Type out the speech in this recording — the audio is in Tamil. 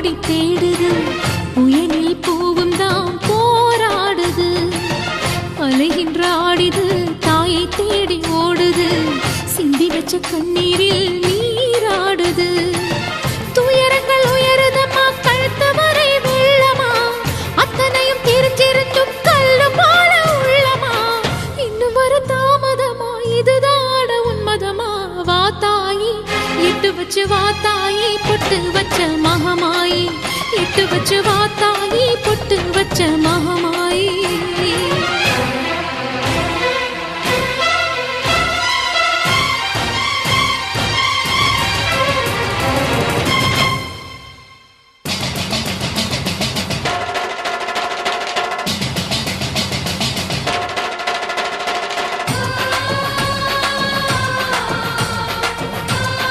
ஓடி தேடுது, புயலில் பூவும் தான் போராடுது. அலைகின்ற ஆடிது, தாயை தேடி ஓடுது, சிந்தி வச்ச கண்ணீரில் நீராடுது. துயரங்கள் உயருதம்மா, கழுத்து வரை வெள்ளமா, அத்தனையும் தெரிஞ்சிருந்தும் கல்லு போல உள்ளமா. இன்னும் வர தாமதமா, இதுதான உன்மதமா? வா தாயி, எட்டு வச்சு வா தாயி, பொட்டு வச்ச மகமாயி. எட்டு வச்சு வா தாயி, பொட்டு வச்ச மகமாயி.